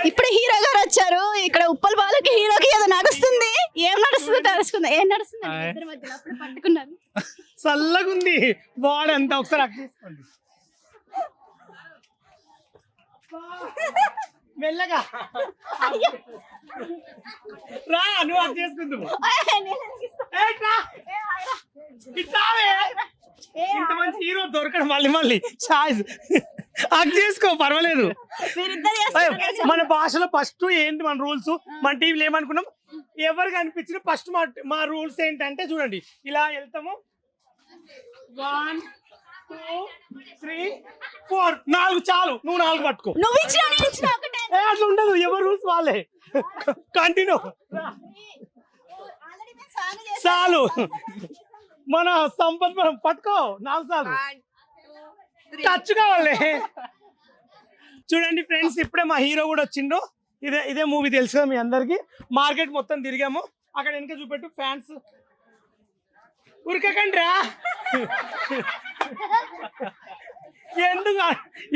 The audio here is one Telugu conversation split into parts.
ఇప్పుడు హీరో గారు వచ్చారు. ఇక్కడ ఉప్పల్ బాలకి హీరోకి ఏదో నడుస్తుంది. ఏం నడుస్తుందో తెలుసుకుందా. ఏం నడుస్తుంది ఇద్దరి మధ్యలో అప్పుడు పట్టుకున్నారు. చల్లగుంది బాడీ అంతా. ఒకసారి అక్ చేసుకోండి మెల్లగా. రా నువ్వు అక్ చేసుకుందావు. ఇంత మంచి హీరో దొరకడం మళ్ళీ ఛాయిస్. అక్ చేసుకో పర్వాలేదు. మన భాషలో ఫస్ట్ ఏంటి మన రూల్స్, మన టీవీలో ఏమనుకున్నాం, ఎవరు కనిపించిన ఫస్ట్ మా రూల్స్ ఏంటంటే చూడండి, ఇలా వెళ్తాము 1 2 3 4 4 చాలు. నువ్వు 4 పట్టుకో. అట్లా ఉండదు, ఎవరు రూల్స్ వాళ్ళే. కంటిన్యూ చాలు. మన సంపత్ మనం పట్టుకో 4 సార్లు. టచ్ కావాలి. చూడండి ఫ్రెండ్స్, ఇప్పుడే మా హీరో కూడా వచ్చిండు. ఇదే మూవీ తెలుసు కదా మీ అందరికి. మార్కెట్ మొత్తం తిరిగాము. అక్కడ వెనక చూపెట్టు ఫ్యాన్స్. ఉరకకండి రా.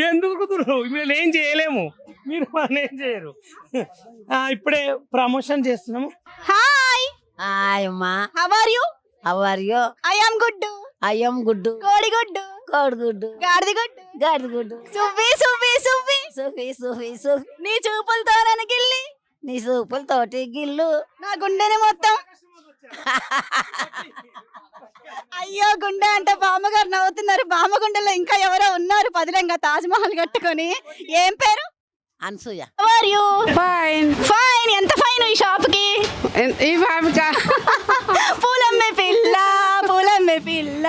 ఎందుకు కుదురు, మీరు ఏం చేయలేము, మీరు మనం ఏం చేయరు. ఇప్పుడే ప్రమోషన్ చేస్తున్నాము. హాయ్ హాయ్ అమ్మా. How are you? How are you? I am good. I am good. కోడిగుడ్డు. కోడిగుడ్డు. గాడిదగుడ్డు. గాడిదగుడ్డు. సువ్వి సువ్వి సువ్వి సుఫీ సుఫీ సుఫీ. నీ చూపులతో నన్ను గిల్లి, నీ సూపులతోటి గిల్లు. నా గుండెని మొత్తం. అయ్యో గుండె అంటే బామ్మగారు నవ్వుతున్నారు. బామ్మగుండెలో ఇంకా ఎవరో ఉన్నారు పదిలంగా తాజ్ మహల్ కట్టుకొని. ఏం పేరు? అనసూయ. Fine fine. ఎంత ఫైన్ ఈ షాప్ కి? ఈ బాబుకా పూలమ్మే పిల్ల పూలమ్మే పిల్ల.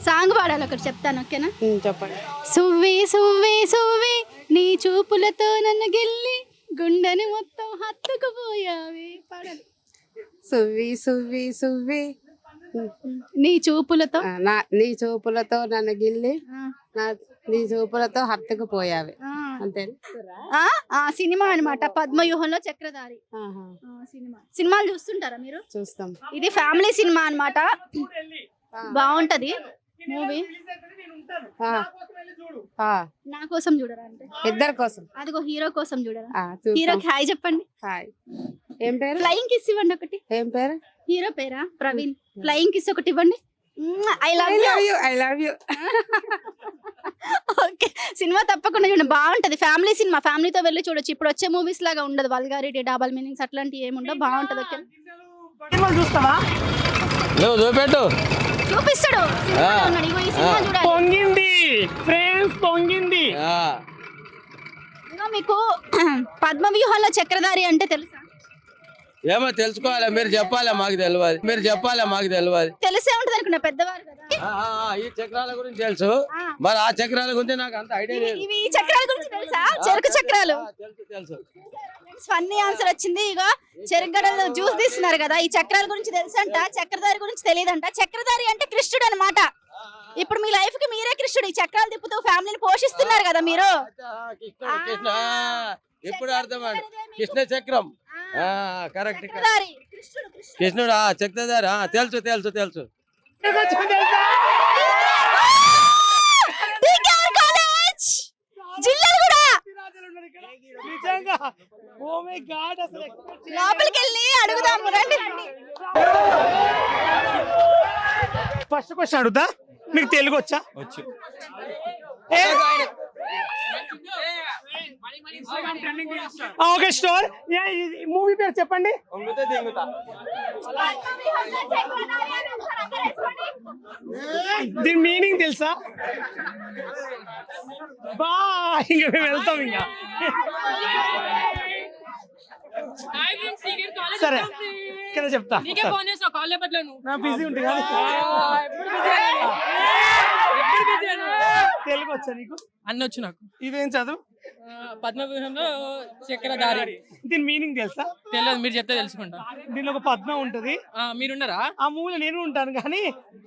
సాంగ్ పాడాలి ఒకటి చెప్తాను, ఓకేనా? చెప్పండి. సువ్వి సువ్వి సువ్వి నీ చూపులతో నన్ను గిల్లి గుండెని మొత్తం హత్తుకుపోయావి. పాడాలి. సువ్వి సువ్వి సువ్వి నీ చూపులతో నీ చూపులతో నన్ను గిల్లి నీ చూపులతో హత్తుకుపోయావి. అంతే సినిమా అన్నమాట. పద్మవ్యూహంలో చక్రధారి సినిమాలు చూస్తుంటారా మీరు? చూస్తాం. ఇది ఫ్యామిలీ సినిమా అన్నమాట. బాగుంటది మూవీ. నా కోసం చూడరా అంటే? ఇద్దరి కోసం. అదిగో హీరో కోసం చూడరా? హీరోకి హాయ్ చెప్పండి. హాయ్. ఏం పేరు? ఫ్లయింగ్ కిస్ ఇవ్వండి ఒకటి. ఏం పేరు? హీరో పేరా? ప్రవీణ్. ఫ్లయింగ్ కిస్ ఒకటి ఇవ్వండి. I love you. I love you. Okay, cinema తప్పకుండా చూడండి, బాగుంటది. ఫ్యామిలీ సినిమా, ఫ్యామిలీతో వెళ్ళి చూడొచ్చు. ఇప్పుడు వచ్చే మూవీస్ లాగా ఉండదు, వల్గారిటీ, డబల్ మీనింగ్స్ అట్లాంటివి ఏముండవు. బాగుంటది. ఓకే చూస్తావా? చూపెట్టు. చూపిస్తాడు. పొంగింది ఫ్రెండ్స్, పొంగింది. మీకు పద్మవ్యూహంలో చక్రధారి అంటే తెలుసా? ఏమో తెలుసుకోవాలి, మీరు చెప్పాలి, మాకు తెలియదు. మీరు చెప్పాలి, మాకు తెలియదు. తెలిసే ఉంటది అనుకున్నా, పెద్దవారు కదా. ఈ చక్రాల గురించి తెలుసు, మరి ఆ చక్రాల గురించి నాకు అంత ఐడియా లేదు. ఇవి చక్రాల గురించి తెలుసా? చెరుకు చక్రాలు. తెలుసు. ఫన్నీ ఆన్సర్ వచ్చింది. ఇగో చెరుగడలో జ్యూస్ తీస్తున్నారు కదా, ఈ చక్రాల గురించి తెలుసంట, చక్రధారి గురించి తెలియదంట. చక్రధారి అంటే కృష్ణుడు అన్నమాట. ఇప్పుడు మీ లైఫ్ కి మీరే కృష్ణుడు. ఈ చక్రాలు తిప్పుతూ ఫ్యామిలీని పోషిస్తున్నారు కదా మీరు. ఇప్పుడు అర్థమండి, కృష్ణ చక్రం. కరెక్ట్. కృష్ణుడు చక్రధారి. తెలుసు తెలుసు తెలుసు. లోపలికి వెళ్ళి అడుగుదాం రండి. ఫస్ట్ క్వశ్చన్ అడుగుతా, మీకు తెలుగు వచ్చా? వచ్చు. Okay store. మూవీ పేరు చెప్పండి. దీని మీనింగ్ తెలుసా? బా ఇంకా మేము వెళ్తాం ఇంకా. సరే ఇక్కడ చెప్తా. నా బిజీ ఉంటుంది కదా. తెలుగు వచ్చా నీకు? అన్న వచ్చు నాకు. ఇదేం చదువు? పద్మవ్యూహంలో చక్రధారి. దీని మీనింగ్ తెలుసా? తెలియదు, మీరు చెప్తే తెలుసుకుంటా. దీనిలో ఒక పద్మ ఉంటది. మీరున్నారా? ఆ మూవీలో నేను ఉంటాను, కానీ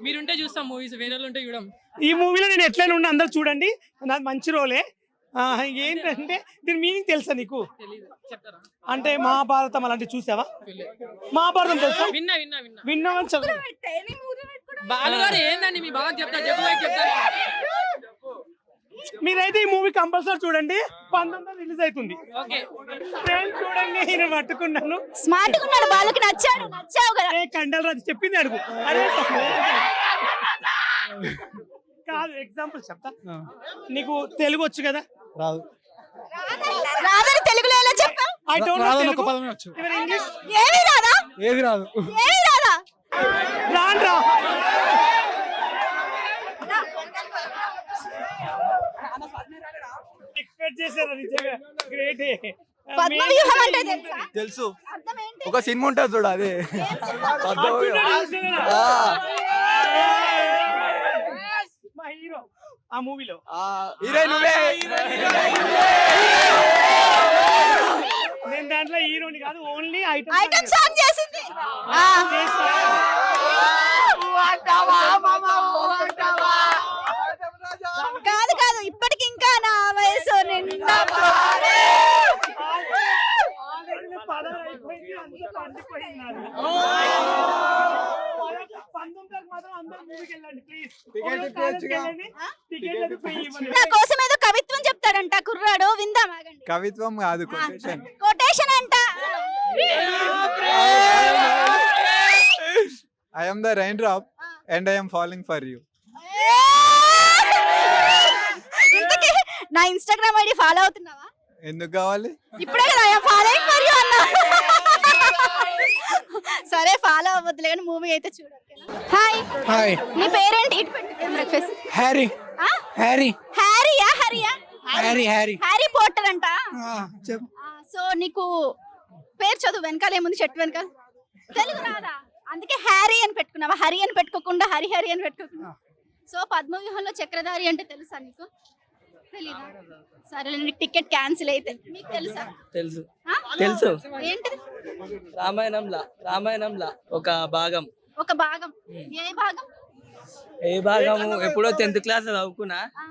మీరుంటే చూస్తాం మూవీస్, వేరే వాళ్ళు ఉంటే చూడం. ఈ మూవీలో నేను ఎట్లయినా ఉన్నా, అందరు చూడండి, నాది మంచి రోలే. ఏంటంటే దీని మీనింగ్ తెలుసా నీకు? అంటే మహాభారతం అలాంటివి చూసావా? మహాభారతం తెలుసా? విన్నా విన్నా విన్నా విన్నా అని చదువు. బాలుగారు ఏందండి మీ బాగా చెప్తారు, చెప్పు చెప్తారు. మీరైతే ఈ మూవీ కంపల్సరీ చూడండి. 19 రిలీజ్ అవుతుంది. ఓకే నేను చూడండి, నేను పట్టుకున్నాను. స్మార్ట్ గా ఉన్నాడు, వాళ్ళకి నచ్చావు కదా. ఏ కండల్ రాజు చెప్పింది అడుగు. అరే కాదు, ఎగ్జాంపుల్ చెప్తా. నీకు తెలుగు వచ్చు కదా? రాదని తెలుగులో ఎలా చెప్పావు? I don't know Telugu. ఇవర్ ఇంగ్లీష్ ఏమీ రాదా? ఏది రాదు. ఏమీ రాదా? రాండ్రా. ఎక్స్పెక్ట్ చేశారా నిజంగా? గ్రేట్. పద్మవ్యూహం అంటే తెలుసా? తెలుసు, అర్థం ఏంటి? ఒక సినిమా ఉంటుంది చూడ, అదే మా హీరో ఆ మూవీలో. హీరోయిన్ నువ్వే. నేను దాంట్లో హీరోని కాదు, ఓన్లీ ఐటమ్ సాంగ్ చేసింది. ఆ. కాదు కాదు, ఇప్పటికి ఇంకా నా వయసు నిండా పాడే. నా కోసం ఏదో కవిత్వం చెప్తాడంట కుర్రాడు, విందాం ఆగండి. కవిత్వం కాదు, కొటేషన్. కొటేషన్ అంట. I am the raindrop and I am falling for you. ఇంతకీ నా ఇన్స్టాగ్రామ్ ఐడి ఫాలో అవుతున్నావా? ఎందుకు కావాలి? ఇప్పుడే కదా ఫాలోయింగ్ ఫర్ యు అన్నా. సరే ఫాలో అవ్వద్దులే కానీ మూవీ అయితే చూడు. హాయ్ హాయ్, నీ పేరేంటి? ఇటు పెట్టు బ్రేక్ఫాస్ట్. హ్యారీ. హ్యారీ హ్యారీయా? హ్యారీయా? హ్యారీ హ్యారీ హ్యారీ పోటర్ అంట. చెప్పు. సో నీకు పేరు చదువు వెనకాల ఏముంది? చెట్టు వెనకాల తెలుగు రాదా? అందుకే హ్యారీ అని పెట్టుకున్నావా? హరి అని పెట్టుకోకుండా హరి హరి అని పెట్టుకోకుండా. సో పద్మవ్యూహంలో చక్రధారి అంటే తెలుసా నీకు? తెలీదా? సరే నీకు టికెట్ క్యాన్సిల్ అయితే. మీకు తెలుసా? తెలుసు ఆ? తెలుసు. ఏంటిది? రామాయణంలా ఒక భాగం. ఒక భాగం. ఏ భాగం? ఏ భాగము ఎప్పుడో 10th క్లాస్ చదువుకున్నా, ఆ.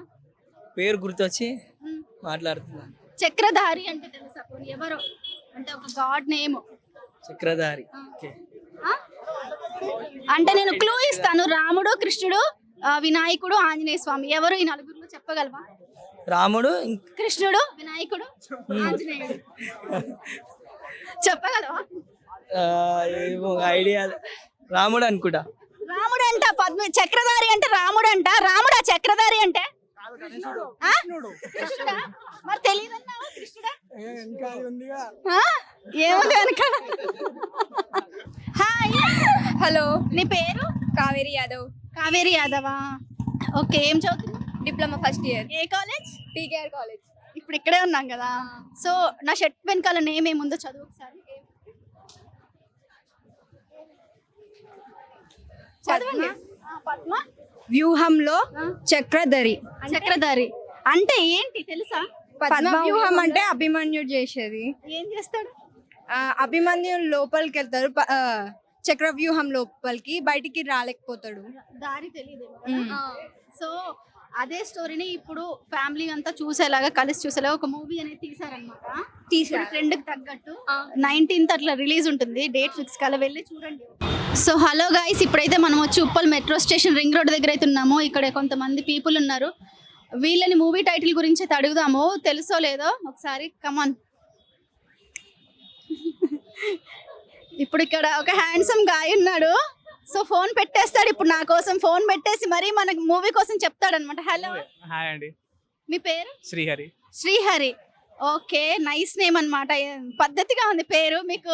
పేరు గుర్తొచ్చి ఉమ్. మాట్లాడుతున్నా. చక్రధారి అంటే తెలుసా? పోనీ ఎవరో అంటే ఒక గాడ్ నేమ్. చక్రధారి. అంటే నేను క్లూ ఇస్తాను. రాముడు, కృష్ణుడు, వినాయకుడు, ఆంజనేయ స్వామి. ఎవరు ఈ నలుగురిలో చెప్పగలవా? రాముడు, కృష్ణుడు, వినాయకుడు, ఆంజనేయుడు. చెప్పగలవా? ఏమో ఐడియా. రాముడు అనుకుంటా. రాముడు అంట. చక్రధారి అంటే రాముడు అంట. రాముడా చక్రధారి అంటే? ఆ? కృష్ణుడా? మరి తెలియదన్నావా? కృష్ణుడా? ఆ? ఏముంది వెనకాల? హాయ్, హలో, నీ పేరు? కావేరి యాదవ్, కావేరి యాదవా? ఓకే, ఏం చదువుతున్నావు? డిప్లొమా ఫస్ట్ ఇయర్, ఏ కాలేజ్? TKR college. ఇప్పుడు ఇక్కడే ఉన్నాం కదా. సో నా షర్ట్ వెనకాల నేమ్ ఏముందో చదువు ఒకసారి. చదవండి. పద్మ వ్యూహంలో చక్రధరి. చక్రధారి అంటే ఏంటి తెలుసా? పద్మ వ్యూహం అంటే అభిమన్యుడు చేసేది. ఏం చేస్తాడు? అభిమన్యు లోపలికి వెళ్తారు, చక్ర వ్యూహం లోపలికి, బయటికి రాలేకపోతాడు. దారి తెలియదు. సో అదే స్టోరీని ఇప్పుడు ఫ్యామిలీ అంతా చూసేలాగా, కలిసి చూసేలాగా ఒక మూవీ అనేది తీసారనమాట. ట్రెండ్ కి తగ్గట్టు 19th అట్లా రిలీజ్ ఉంటుంది. డేట్ ఫిక్స్ కల వెళ్ళి చూడండి. సో హలో గైస్, ఇప్పుడైతే మనం వచ్చి Uppal metro station ring road దగ్గర అయితే ఉన్నాము. ఇక్కడ కొంతమంది పీపుల్ ఉన్నారు. వీళ్ళని మూవీ టైటిల్ గురించి అయితే అడుగుదాము. తెలుసో లేదో ఒకసారి. కమాన్. ఇప్పుడు ఇక్కడ ఒక హ్యాండ్సమ్ గాయ్ ఉన్నాడు. సో ఫోన్ పెట్టేస్తాడు ఇప్పుడు నా కోసం. ఫోన్ పెట్టేసి మరి మనకు మూవీ కోసం చెప్తాడనమాట. హలో. హాయ్ అండి. మీ పేరు? Srihari. Srihari. Okay, nice name అన్నమాట. పద్ధతిగా ఉంది పేరు. మీకు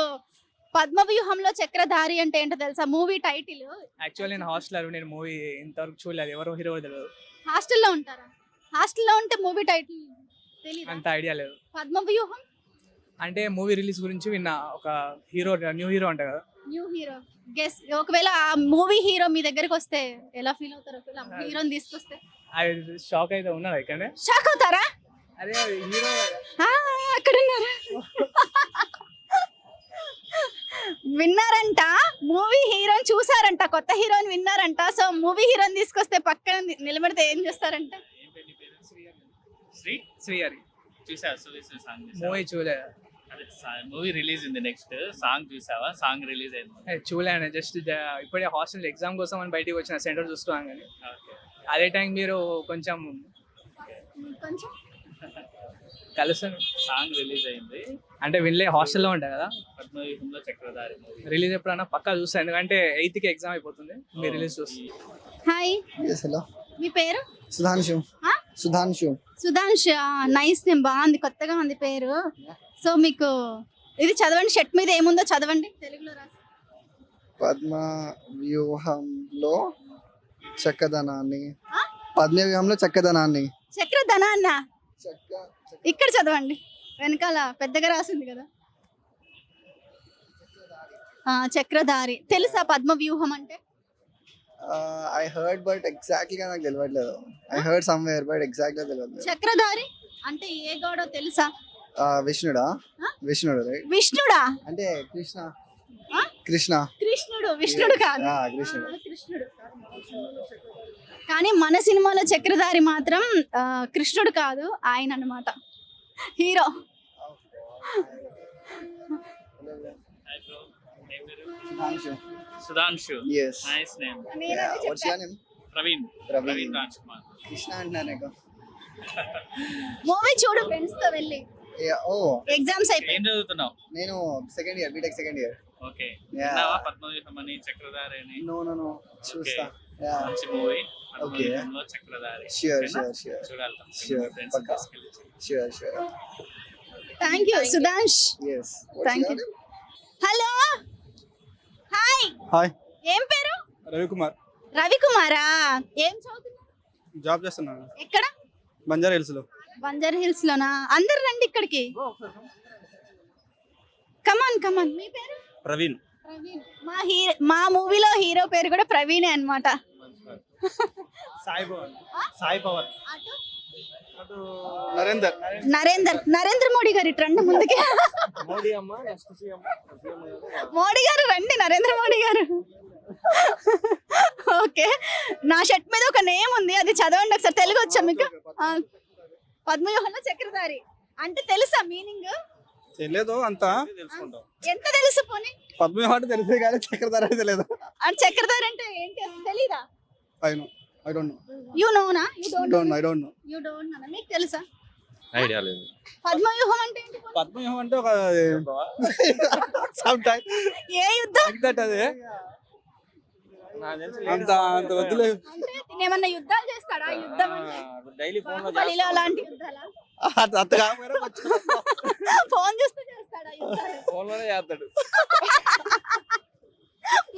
పద్మవ్యూహంలో చక్రధారి అంటే ఏంటో తెలుసా? Movie title. యాక్చువల్లీ నేను హాస్టల్, నేను మూవీ ఇంతవరకు చూడలేదు, ఎవరో హీరో తెలియదు. హాస్టల్లో ఉంటారా? హాస్టల్లో ఉంటే మూవీ టైటిల్ తెలియదు? అంత ఐడియా లేదు. పద్మవ్యూహం అంటే మూవీ రిలీజ్ గురించి విన్నా, ఒక హీరో, న్యూ హీరో అంట కదా. New hero guess. ఒకవేళ ఆ మూవీ హీరో మీ దగ్గరకు వస్తే ఎలా ఫీల్ అవుతారు? ఒకవేళ హీరోని తీసుకొస్తే అది షాక్ అయితే ఉన్నదా ఇక్కడ? షాక్ అవుతారా? అదే హీరో అక్కడ ఉన్నారా? విన్నారంట, మూవీ హీరోని చూసారంట, కొత్త హీరోని విన్నారంట. సో మూవీ హీరోని తీసుకొస్తే పక్కన నిలబెడితే ఏం చేస్తారంట? శ్రీహరి. చూసావా? మూవీ చూడలేదు. మూవీ రిలీజ్ ఉంది, నెక్స్ట్ సాంగ్ చూసావా? సాంగ్ రిలీజ్ అయింది. చూడలేను, జస్ట్ ఇప్పుడే హాస్టల్ ఎగ్జామ్ కోసం అని బయటికి వచ్చిన, సెంటర్ చూసుకోవాలి. కానీ అదే టైం మీరు కొంచెం కొంచెం కలుస్తాను సాంగ్ రిలీజ్ అయింది. అంటే వినలే, హాస్టల్లో ఉంటాయి కదా. పద్మవ్యూహంలో చక్రధారి మూవీ. రిలీజ్ ఎప్పుడైనా పక్కా చూస్తాను, ఎందుకంటే 8కి ఎగ్జామ్ అయిపోతుంది. మీరు రిలీజ్ చూస్తాను. హాయ్, హలో మీ పేరు? సుధాంశు. ఆ? సుధాంశు. సుధాంష్. నైస్ నేమ్, బాగుంది, కొత్తగా ఉంది పేరు. సో మీకు ఇది చదవండి, షర్ట్ మీద ఏముందో చదవండి, తెలుగులో రాసి. పద్మ వ్యూహంలో చక్కదనాన్ని. ఆ? పద్మ వ్యూహంలో చక్కదనాన్ని. చక్రధనాన్న ఇక్కడ చదవండి, వెనకాల పెద్దగా రాసింది కదా. చక్రధారి తెలుసా పద్మ వ్యూహం అంటే? ఐ హర్డ్ బట్ ఎగ్జాక్ట్లీ నాకు తెలియట్లేదు. I heard somewhere but exactly తెలియట్లేదు. చక్రధారి అంటే ఏ గాడో తెలుసా? విష్ణుడా? ఆ? విష్ణుడు రైట్. విష్ణుడా? అంటే కృష్ణ. ఆ? కృష్ణ. కృష్ణుడు. విష్ణుడు కాదు. కృష్ణుడు. కృష్ణుడు కానీ మన సినిమాలో చక్రధారి మాత్రం కృష్ణుడు కాదు, ఆయన అన్నమాట, hero. Sudhanshu. Sudhanshu. Yes. Nice name. What's your name? Praveen. Praveen. Praveen Raj Kumar. Krishna అంటున్నాను. మూవీ చూడు ఫ్రెండ్స్ తో వెళ్ళి. ఎగ్జామ్స్ ఏం అయిపోయి చదువుతున్నావు? నేను second year, B Tech second year. Okay. Yeah. విన్నావా పద్మవ్యూహం అని, చక్రధారి అని? నో చూస్తా. మంచి మూవీ. Okay. పద్మవ్యూహంలో చక్రధారి. Sure, ఓకేనా? sure. చూడాలి. Sure, ఫ్రెండ్స్ పక్కా. తీసుకెళ్ళి. Sure. Thank you Sudhansh. Yes. Thank you. Hello, hi. Hi. ఏం పేరు? రవికుమార్. రవికుమారా? ఏం చదువుతున్నారు? జాబ్ చేస్తున్నాను ఎక్కడ? బంజారా హిల్స్ లో. బంజారా హిల్స్ లోనా? అందరు రండి ఇక్కడికి. కమాన్. మీ పేరు? ప్రవీణ్. ప్రవీణ్. మా మూవీలో హీరో పేరు కూడా ప్రవీణే అన్నమాట. సాయి పవర్. అటు నరేందర్ మోడీ గారు ఇటు రండి ముందుకే. మోడీ గారు రండి, నరేంద్ర మోడీ గారు. ఓకే, నా షర్ట్ మీద ఒక నేమ్ ఉంది, అది చదవండి ఒకసారి. తెలుగు వచ్చా మీకు? పద్మవ్యూహంలో చక్రధారి అంటే తెలుసా మీనింగ్? తెలియదు అంతా. ఎంత తెలుసు పోనీ? పద్మవ్యూహం అంటే తెలిసే కానీ చక్రధారి తెలియదు. అంటే చక్రధారి అంటే ఏంటి అసలు తెలీదా? I don't know. యు నోనా? I don't know. You don't know. మీకు తెలుసా? ఐడియా లేదు. పద్మవ్యూహం అంటే ఏంటి? పద్మవ్యూహం అంటే ఒక సమ్ టైం ఏ యుద్ధం? దట్ అదే అంత వద్దులే. అంటే ఏమన్నా యుద్ధాలు చేస్తాడా? యుద్ధం అంటే డైలీ బాహుబలిలో అలాంటి యుద్ధాలా? అంత కాకపోయినా ఫోన్ చూస్తూ చేస్తాడా యుద్ధాలు? ఫోన్ లోనే చేస్తాడు.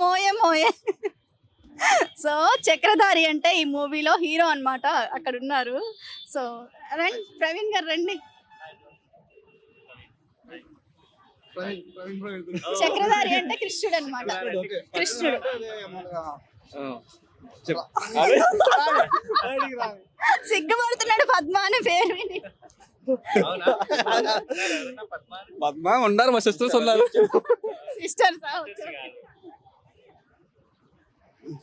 మోయే. సో చక్రధారి అంటే ఈ మూవీలో హీరో అన్నమాట, అక్కడ ఉన్నారు. సో రండి ప్రవీణ్ గారు రండి. చక్రధారి అంటే కృష్ణుడు అన్నమాట. కృష్ణుడు. సిగ్గుపడుతున్నాడు పద్మ అనే పేరు విని. పద్మ ఉన్నారు, మా సిస్టర్స్ ఉన్నారు. సిస్టర్స్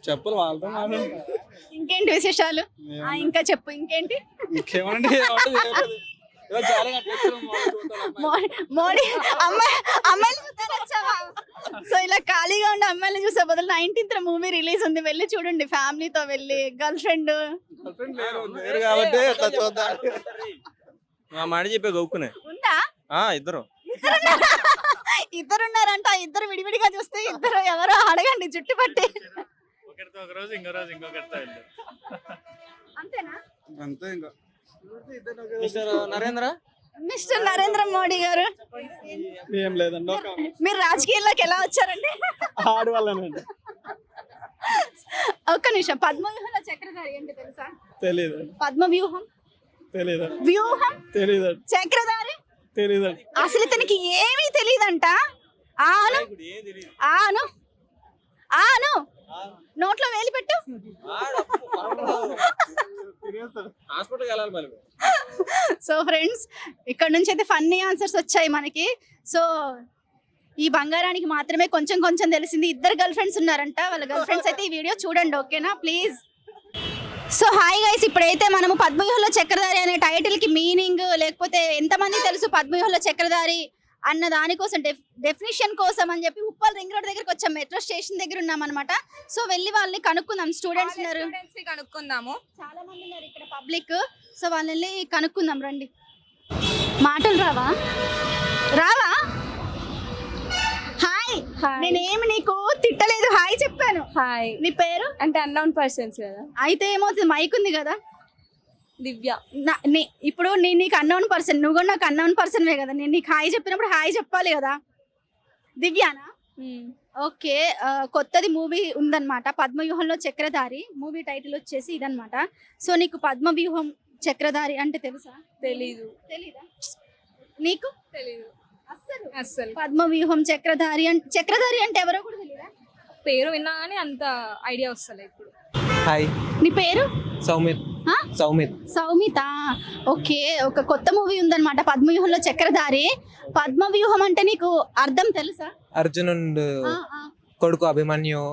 చెప్పులు వాళ్ళతో ఇంకేంటి విశేషాలు? ఇంకా చెప్పు, ఇంకేంటి? ఇంకేమంటే మోడీ అమ్మాయిలు చూద్దాం వచ్చావా? సో ఇలా ఖాళీగా ఉండే అమ్మాయిలు చూసే బదులు 19th మూవీ రిలీజ్ ఉంది, వెళ్ళి చూడండి ఫ్యామిలీతో వెళ్ళి. గర్ల్ ఫ్రెండ్ కాబట్టి అట్లా చూద్దాం. మా మాట చెప్పే గౌక్కునే ఉందా? ఇద్దరు ఇద్దరున్నారంట. ఇద్దరు విడివిడిగా చూస్తే ఇద్దరు ఎవరో అడగండి జుట్టు పట్టి. ఒకరితో ఒక రోజు, ఇంకో రోజు ఇంకొకరితో వెళ్తారు. అంతేనా? అంతే. ఇంకా మిస్టర్ నరేంద్ర మోడీ గారు, ఏం లేదండి. మీరు రాజకీయాల్లోకి ఎలా వచ్చారండి? ఆడవాళ్ళనండి. ఒక్క నిమిషం. పద్మవ్యూహంలో చక్రధారి ఏంటి తెలుసా? తెలీదు. పద్మవ్యూహం తెలీదు. వ్యూహం తెలీదు. చక్రధారి తెలీదు. అసలు ఇతనికి ఏమీ తెలియదంట. ఆను నోట్లో వేలి పెట్టు. హాస్పిటల్కి వెళ్ళాలి మరి. సో ఫ్రెండ్స్, ఇక్కడ నుంచి అయితే ఫన్నీ ఆన్సర్స్ వచ్చాయి మనకి. సో ఈ బంగారానికి మాత్రమే కొంచెం తెలిసింది. ఇద్దరు గర్ల్ ఫ్రెండ్స్ ఉన్నారంట. వాళ్ళ గర్ల్ ఫ్రెండ్స్ అయితే ఈ వీడియో చూడండి, ఓకేనా ప్లీజ్. సో హాయ్ గైస్, ఇప్పుడైతే మనము పద్మవ్యూహంలో చక్రధారి అనే టైటిల్ కి మీనింగ్, లేకపోతే ఎంతమంది తెలుసు పద్మవ్యూహంలో చక్రధారి అన్న దానికోసం డెఫినిషన్ కోసం అని చెప్పి ఉప్పల్ రింగ్ రోడ్ దగ్గరికి వచ్చాం. మెట్రో స్టేషన్ దగ్గర ఉన్నాం అనమాట. సో వెళ్ళి వాళ్ళని కనుక్కుందాం. స్టూడెంట్స్ ఉన్నారు, కనుక్కుందాము. చాలా మంది ఉన్నారు ఇక్కడ పబ్లిక్. సో వాళ్ళని కనుక్కుందాం రండి. మాటలు రావా? రావా? హాయ్. నేనేమి నీకు తిట్టలేదు, హాయ్ చెప్పాను. హాయ్ నీ పేరు? అంటే అన్నోన్ పర్సన్స్ కదా. అయితే ఏమవుతుంది, మైక్ ఉంది కదా. దివ్య. ఇప్పుడు నేను నీకు అన్నోన్ పర్సన్, నువ్వు కూడా నాకు అన్నోన్ పర్సన్వే కదా. నేను నీకు హాయ్ చెప్పినప్పుడు హాయ్ చెప్పాలి కదా. దివ్యానా? ఓకే. కొత్తది మూవీ ఉందన్నమాట, పద్మవ్యూహంలో చక్రధారి. మూవీ టైటిల్ వచ్చేసి ఇదన్నమాట. సో నీకు పద్మవ్యూహం చక్రధారి అంటే తెలుసా? తెలీదు. తెలీదా నీకు? తెలీదు అస్సలు. అస్సలు. పద్మవ్యూహం చక్రధారి అంటే ఎవరో కూడా తెలీదా? పేరు విన్నా కానీ అంత ఐడియా వస్తలే ఇప్పుడు. హాయ్, నీ పేరు? సౌమిత్. ఆ? సౌమిత. ఓకే. ఒక కొత్త మూవీ ఉందన్నమాట, పద్మవ్యూహంలో చక్రధారి. పద్మవ్యూహం అంటే నీకు అర్థం తెలుసా? అర్జునుడు ఆ, ఆ. కొడుకు అభిమన్యు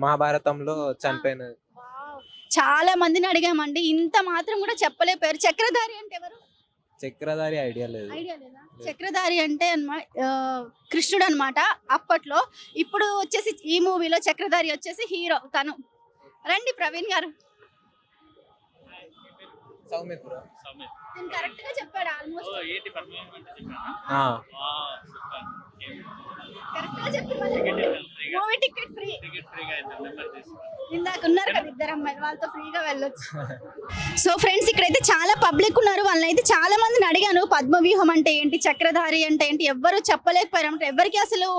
మహాభారతంలో చనిపోయిన. చాలా మందిని అడిగామండి, ఇంత మాత్రం కూడా చెప్పలేపారు. చక్రధారి అంటే ఎవరు? చక్రధారి ఐడియా లేదు. ఐడియా లేదా? చక్రధారి అంటే కృష్ణుడు అన్నమాట అప్పట్లో. ఇప్పుడు వచ్చేసి ఈ మూవీలో చక్రధారి వచ్చేసి హీరో తను. రండి ప్రవీణ్ గారు. సౌమిత్ బ్రో. నేను కరెక్ట్ గా చెప్పాడు ఆల్మోస్ట్. ఏంటి పద్మవ్యూహం అంటే చెప్పానా? ఆ. కరెక్ట్ గా చెప్పి మూవీ టికెట్ ఫ్రీ. టికెట్ ఫ్రీగా అయితే నెంబర్ తీసుకో. ఇందాక ఉన్నారు కదా ఇద్దరు అమ్మాయిలు, వాళ్ళతో ఫ్రీగా వెళ్ళొచ్చు. సో ఫ్రెండ్స్, ఇక్కడైతే చాలా పబ్లిక్ ఉన్నారు. వాళ్ళని అయితే చాలా మందిని అడిగాను, పద్మవ్యూహం అంటే ఏంటి, చక్రధారి అంటే ఏంటి, ఎవ్వరు చెప్పలేకపోయారు. అంటే ఎవరికి అసలు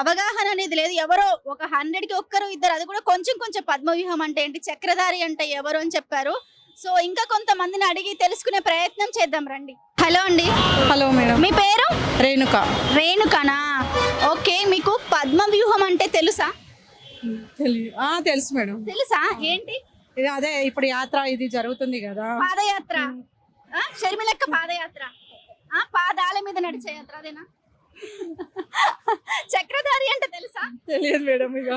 అవగాహన అనేది లేదు. ఎవరో ఒక 100కి ఒక్కరు ఇద్దరు, అది కూడా కొంచెం కొంచెం పద్మవ్యూహం అంటే ఏంటి, చక్రధారి అంటే ఎవరు అని చెప్పారు. సో ఇంకా కొంతమందిని అడిగి తెలుసుకునే ప్రయత్నం చేద్దాం రండి. హలో అండి. Hello madam. మీ పేరు? రేణుక. రేణుకనా? ఓకే. మీకు పద్మవ్యూహం అంటే తెలుసా? తెలుసు మేడం. తెలుసా? ఏంటి? ఇది అదే ఇప్పుడు యాత్ర ఇది జరుగుతుంది కదా, పాదయాత్ర. షర్మిలక్క పాదయాత్ర. పాదాల మీద నడిచే యాత్ర అదేనా? చక్రధారి అంటే తెలుసా? తెలియదు మేడం. ఇక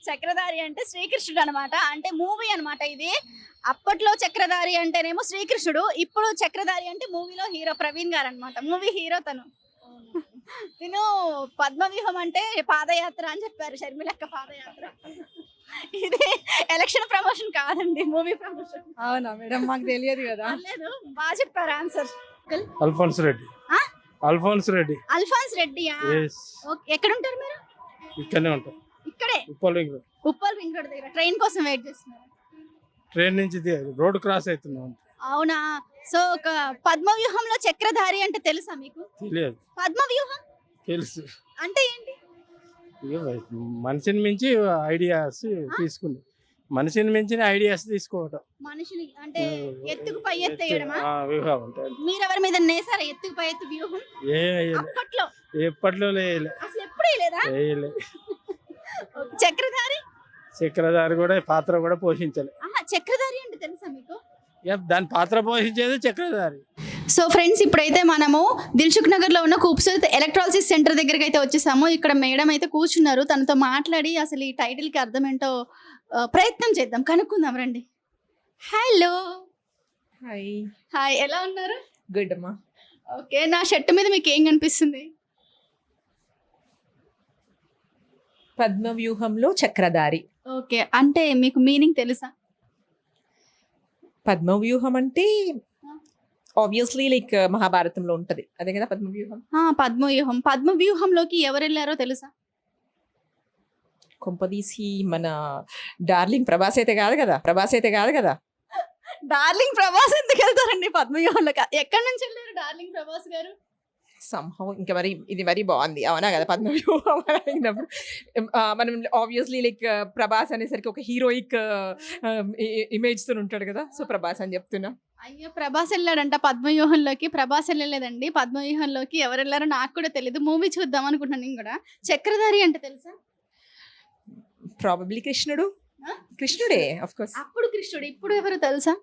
చక్రధారి అంటే శ్రీకృష్ణుడు అనమాట. అంటే మూవీ అనమాట ఇది. అప్పట్లో చక్రధారి అంటేనేమో శ్రీకృష్ణుడు, ఇప్పుడు చక్రధారి అంటే మూవీలో హీరో ప్రవీణ్ గారు అనమాట. మూవీ హీరో తను. నేను పద్మవ్యూహం అంటే పాదయాత్ర అని చెప్పారు, షర్మిలక్క పాదయాత్ర. ఇది ఎలక్షన్ ప్రమోషన్ కాదండి, మూవీ ప్రమోషన్. అవునా మేడం, మాకు తెలియదు కదా. లేదు, బాగా చెప్పారు answer. Alphonse Reddy. Alphonse Reddy. Alphonse రెడ్డియా? ఎక్కడ ఉంటారు మీరు? ఇక్కడనే ఉంటారు. ఇక్కడే ఉప్పల్ రింగ్ రోడ్ దగ్గర ట్రైన్ కోసం వెయిట్ చేస్తున్నారు. ట్రైన్ నుంచి రోడ్ క్రాస్ అవుతున్నాం. అవునా? సో ఒక పద్మవ్యూహంలో చక్రధారి అంటే తెలుసా మీకు? తెలియదు. పద్మవ్యూహం తెలుసు అంటే ఏంటి? మనిషిని మించి ఐడియాస్ తీసుకుంది. మనిషిని మించిన ఐడియాస్ తీసుకోవటం. మనిషిని అంటే ఎత్తుకు పై ఎత్తు వేయడమా? వ్యూహం ఉంటుంది. మీరెవరి మీద నేసారా ఎత్తుకు పై ఎత్తు వ్యూహం? అప్పట్లో ఎప్పట్లో అసలు ఎప్పుడు వేయలేదా? చక్రధారి? చక్రధారి కూడా పాత్ర కూడా పోషించాలి. చక్రధారి అంటే తెలుసా మీకు? దాని పాత్ర పోషించేది చక్రధారి. సో ఫ్రెండ్స్, ఇప్పుడైతే మనము దిల్సుఖ్ నగర్ లో ఉన్న ఖూబ్సూరత్ ఎలక్ట్రాలసిస్ సెంటర్ దగ్గరికి అయితే వచ్చేసాము. ఇక్కడ మేడం అయితే కూర్చున్నారు, తనతో మాట్లాడి అసలు ఈ టైటిల్ కి అర్థం ఏంటో ప్రయత్నం చేద్దాం, కనుక్కుందాం రండి. హలో. హాయ్. హాయ్, ఎలా ఉన్నారు? గుడ్ అమ్మా. ఓకే. నా షర్ట్ మీద మీకు ఏం కనిపిస్తుంది? పద్మవ్యూహంలో చక్రధారి. ఓకే, అంటే మీకు మీనింగ్ తెలుసా? పద్మవ్యూహం అంటే ఆబ్వియస్లీ లైక్ మహాభారతంలో ఉంటది, అదే కదా పద్మవ్యూహం. పద్మవ్యూహంలోకి ఎవరు వెళ్ళారో తెలుసా? కొంపదీసి మన డార్లింగ్ ప్రభాస్ అయితే కాదు కదా. డార్లింగ్ ప్రభాస్ ఎందుకు వెళ్తారండి పద్మవ్యూహంలోకి? ఎక్కడి నుంచి వెళ్ళారు డార్లింగ్ ప్రభాస్ గారు? సంహవ్ ఇంకా మరి ఇది మరీ బాగుంది, అవునా కదా? పద్మవ్యూహం అయినప్పుడు మనం ఆబ్వియస్లీ లైక్ ప్రభాస్ అనేసరికి ఒక హీరోయిక్ ఇమేజ్ తో ఉంటాడు కదా, సో ప్రభాస్ అని చెప్తున్నా. అయ్యో, ప్రభాస్ వెళ్ళాడంట పద్మవ్యూహంలోకి. ప్రభాస్ వెళ్ళలేదండి పద్మవ్యూహంలోకి. ఎవరు వెళ్ళారో నాకు కూడా తెలియదు. మూవీ చూద్దాం అనుకుంటున్నాను నేను కూడా. చక్రధారి అంటే తెలుసా? ప్రాబబ్లీ కృష్ణుడే ఆఫ్ కోర్స్. అప్పుడు కృష్ణుడు, ఇప్పుడు ఎవరు తెలుసా?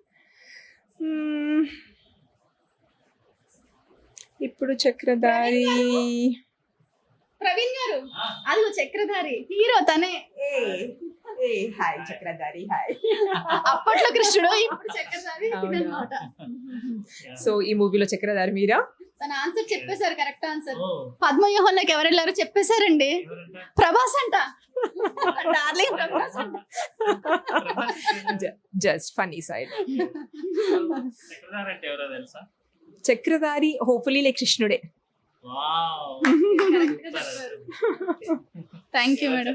ఇప్పుడు చక్రధారి ప్రవీణ్ గారు. అదిగో చక్రధారి హీరో తనే. Hi Chakradhari, hi. అప్పట్లో కృష్ణుడు, ఇప్పుడు చక్రధారి. సో ఈ మూవీలో చక్రధారి మీరా? తన ఆన్సర్ చెప్పేశారు, కరెక్ట్ ఆన్సర్. ఓ, పద్మవ్యూహంలోకి ఎవరు వెళ్ళారో చెప్పేశారండి. ఎవరంట? ప్రభాస్ అంట. డార్లింగ్ ప్రభాస్ అంట. Just funny side. చక్రధారి అంటే ఎవరో తెలుసా? చక్రధారి హోప్ఫుల్లీ లైక్ కృష్ణుడే. వావ్. Thank you madam.